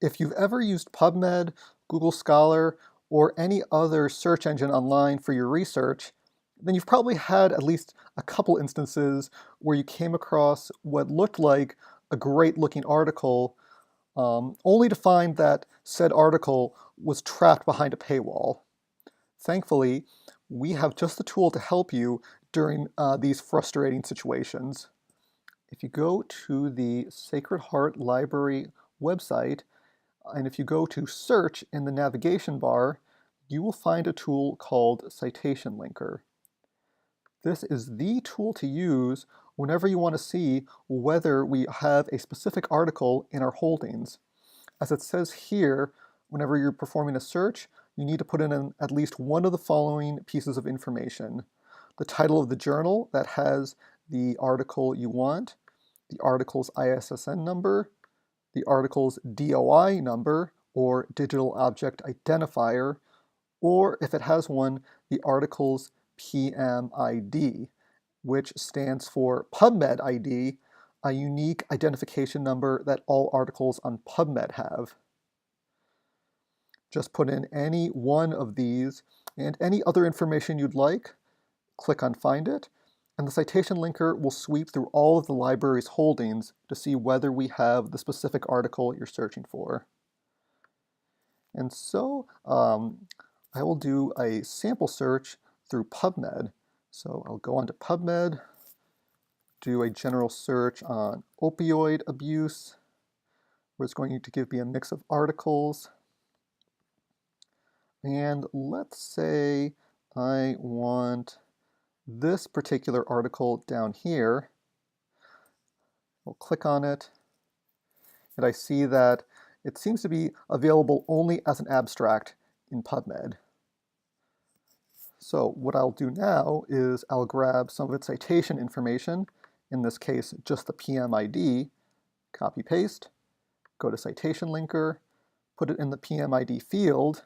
If you've ever used PubMed, Google Scholar, or any other search engine online for your research, then you've probably had at least a couple instances where you came across what looked like a great looking article, only to find that said article was trapped behind a paywall. Thankfully, we have just the tool to help you during these frustrating situations. If you go to the Sacred Heart Library website, and if you go to search in the navigation bar, you will find a tool called Citation Linker. This is the tool to use whenever you want to see whether we have a specific article in our holdings. As it says here, whenever you're performing a search, you need to put in at least one of the following pieces of information: the title of the journal that has the article you want, the article's ISSN number, the article's DOI number, or Digital Object Identifier, or if it has one, the article's PMID, which stands for PubMed ID, a unique identification number that all articles on PubMed have. Just put in any one of these and any other information you'd like, click on Find It, and the citation linker will sweep through all of the library's holdings to see whether we have the specific article you're searching for. And so I will do a sample search through PubMed. So I'll go onto PubMed, do a general search on opioid abuse, where it's going to give me a mix of articles. And let's say I want this particular article down here. I'll click on it, and I see that it seems to be available only as an abstract in PubMed. So what I'll do now is I'll grab some of its citation information, in this case just the PMID, copy paste, go to Citation Linker, put it in the PMID field,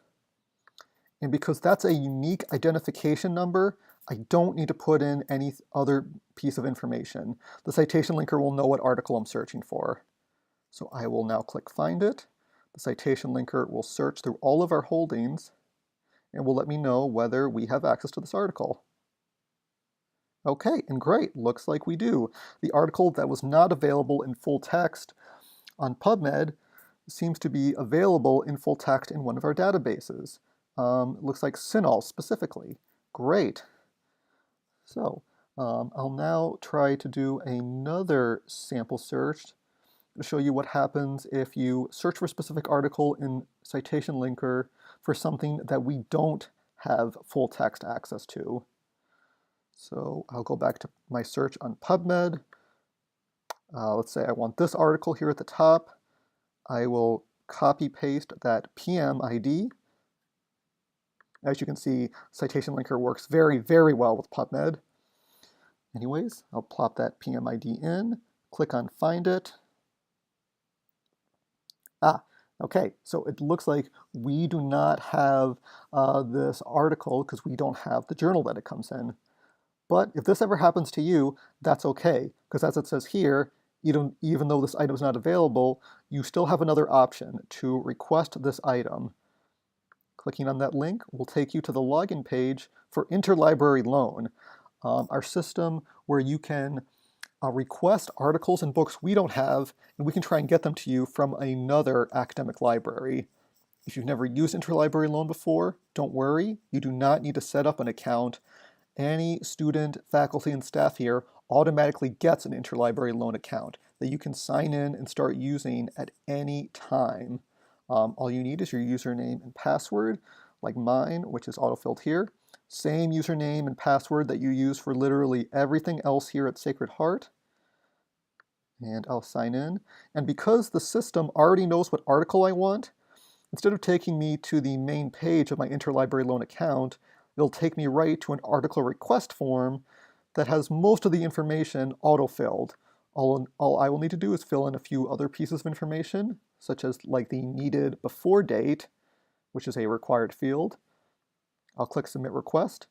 and because that's a unique identification number, I don't need to put in any other piece of information. The citation linker will know what article I'm searching for. So I will now click Find It. The citation linker will search through all of our holdings and will let me know whether we have access to this article. Okay, and great, looks like we do. The article that was not available in full text on PubMed seems to be available in full text in one of our databases. It looks like Cinol specifically. Great. So I'll now try to do another sample search to show you what happens if you search for a specific article in Citation Linker for something that we don't have full text access to. So I'll go back to my search on PubMed. Let's say I want this article here at the top. I will copy paste that PMID. As you can see, Citation Linker works very, very well with PubMed. Anyways, I'll plop that PMID in, click on Find It. Okay, so it looks like we do not have this article because we don't have the journal that it comes in. But if this ever happens to you, that's okay, because as it says here, even though this item is not available, you still have another option to request this item. Clicking on that link will take you to the login page for Interlibrary Loan, our system where you can request articles and books we don't have, and we can try and get them to you from another academic library. If you've never used Interlibrary Loan before, don't worry, you do not need to set up an account. Any student, faculty, and staff here automatically gets an Interlibrary Loan account that you can sign in and start using at any time. All you need is your username and password, like mine, which is autofilled here. Same username and password that you use for literally everything else here at Sacred Heart. And I'll sign in. And because the system already knows what article I want, instead of taking me to the main page of my Interlibrary Loan account, it'll take me right to an article request form that has most of the information auto-filled. All I will need to do is fill in a few other pieces of information, such as like the needed before date, which is a required field. I'll click Submit Request,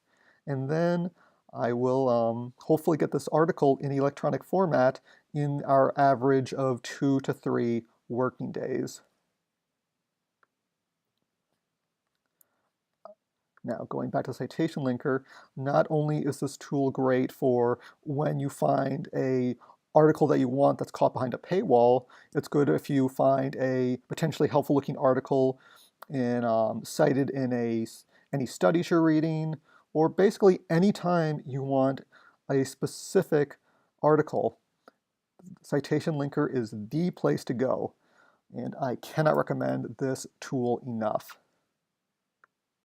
and then I will hopefully get this article in electronic format in our average of 2 to 3 working days. Now, going back to Citation Linker, not only is this tool great for when you find a article that you want that's caught behind a paywall, it's good if you find a potentially helpful looking article cited in any studies you're reading, or basically anytime you want a specific article. Citation Linker is the place to go, and I cannot recommend this tool enough.